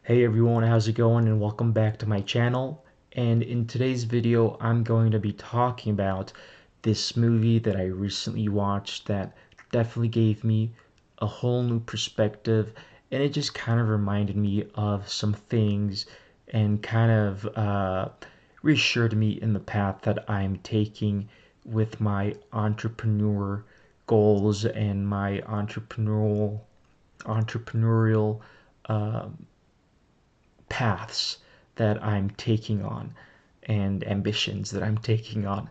Hey everyone, how's it going? And welcome back to my channel. And in today's video, I'm going to be talking about this movie that I recently watched that definitely gave me a whole new perspective, and it just kind of reminded me of some things and kind of reassured me in the path that I'm taking with my entrepreneur goals and my entrepreneurial paths that I'm taking on and ambitions that I'm taking on.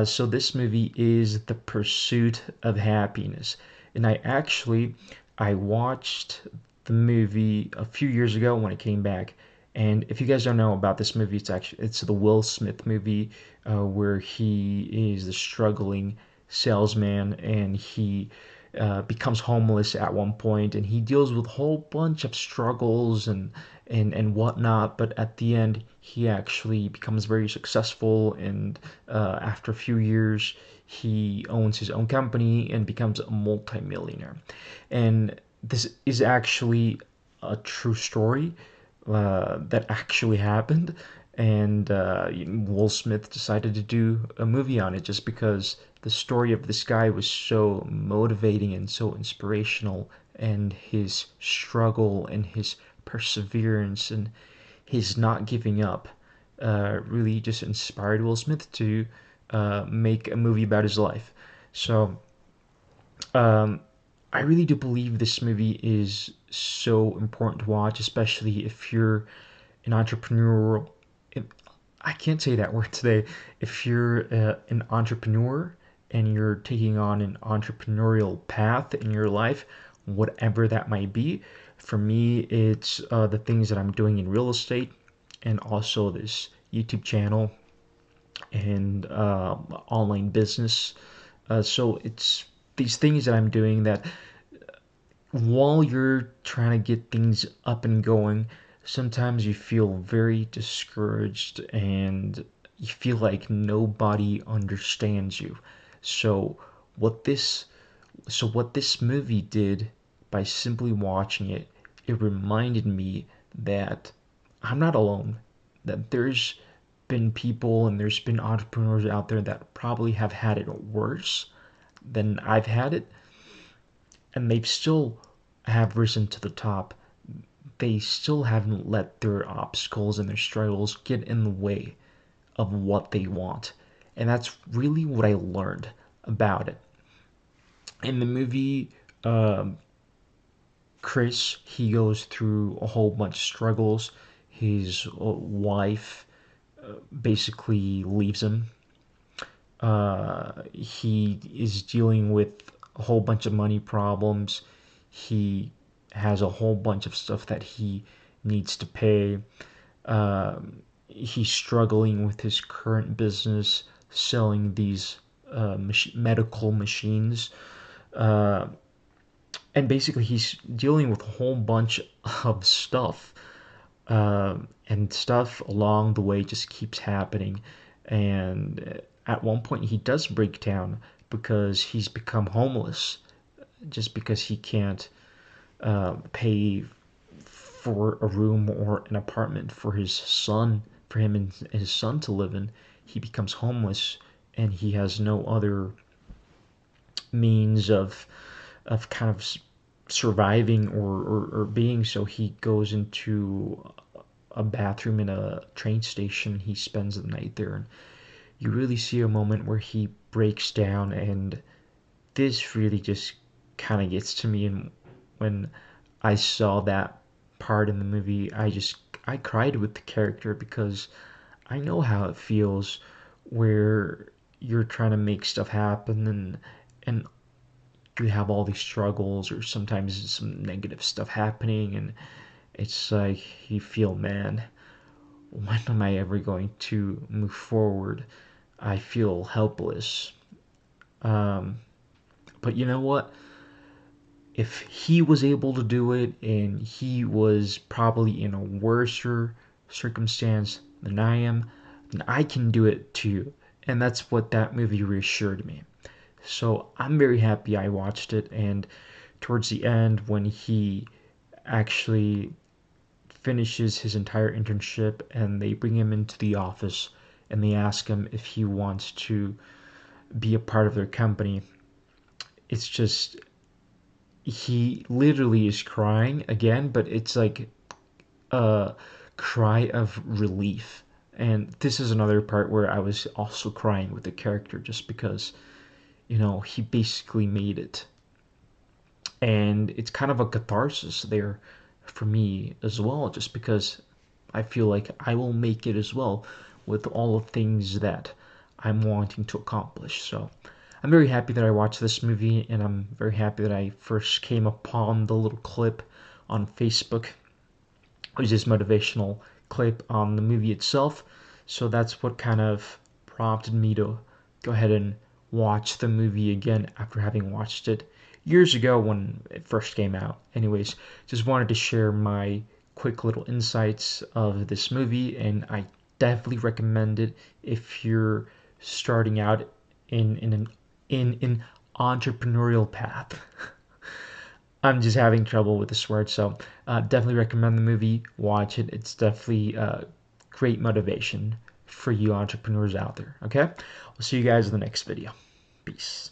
So this movie is The Pursuit of Happyness, and I watched the movie a few years ago when it came back. And if you guys don't know about this movie, it's the Will Smith movie where he is the struggling salesman and he becomes homeless at one point, and he deals with a whole bunch of struggles and whatnot. But at the end, he actually becomes very successful, and after a few years, he owns his own company and becomes a multimillionaire. And this is actually a true story that actually happened, and Will Smith decided to do a movie on it just because the story of this guy was so motivating and so inspirational, and his struggle and his perseverance and his not giving up really just inspired Will Smith to make a movie about his life. So um, I really do believe this movie is so important to watch, especially if you're an entrepreneur. I can't say that word today. If you're an entrepreneur and you're taking on an entrepreneurial path in your life, whatever that might be, for me, it's the things that I'm doing in real estate and also this YouTube channel and online business. So it's these things that I'm doing that while you're trying to get things up and going, sometimes you feel very discouraged and you feel like nobody understands you. So what this what this movie did by simply watching it, it reminded me that I'm not alone. That there's been people and there's been entrepreneurs out there that probably have had it worse than I've had it, and they've still have risen to the top. They still haven't let their obstacles and their struggles get in the way of what they want. And that's really what I learned about it. In the movie, Chris, he goes through a whole bunch of struggles. His wife basically leaves him. He is dealing with a whole bunch of money problems. He has a whole bunch of stuff that he needs to pay. He's struggling with his current business, selling these medical machines. Uh, and basically, he's dealing with a whole bunch of stuff. And stuff along the way just keeps happening. And at one point, he does break down because he's become homeless just because he can't pay for a room or an apartment for his son, for him and his son to live in. He becomes homeless and he has no other means of kind of surviving or being. So he goes into a bathroom in a train station. He spends the night there, and you really see a moment where he breaks down, and this really just kind of gets to me. And when I saw that part in the movie, I cried with the character because I know how it feels where you're trying to make stuff happen, and you have all these struggles or sometimes some negative stuff happening, and it's like you feel, man, when am I ever going to move forward? I feel helpless. Um, but you know what? If he was able to do it and he was probably in a worser circumstance than I am, then I can do it too. And that's what that movie reassured me. So I'm very happy I watched it. And towards the end, when he actually finishes his entire internship and they bring him into the office and they ask him if he wants to be a part of their company. It's just, he literally is crying again, but it's like a cry of relief. And this is another part where I was also crying with the character just because, he basically made it. And it's kind of a catharsis there for me as well, just because I feel like I will make it as well with all the things that I'm wanting to accomplish. So I'm very happy that I watched this movie, and I'm very happy that I first came upon the little clip on Facebook, which is this motivational clip on the movie itself. So that's what kind of prompted me to go ahead and watch the movie again after having watched it years ago when it first came out. Anyways, just wanted to share my quick little insights of this movie, and I definitely recommend it if you're starting out in an entrepreneurial path. I'm just having trouble with this word, so definitely recommend the movie. Watch it. It's definitely great motivation for you entrepreneurs out there. Okay, we'll see you guys in the next video. Peace.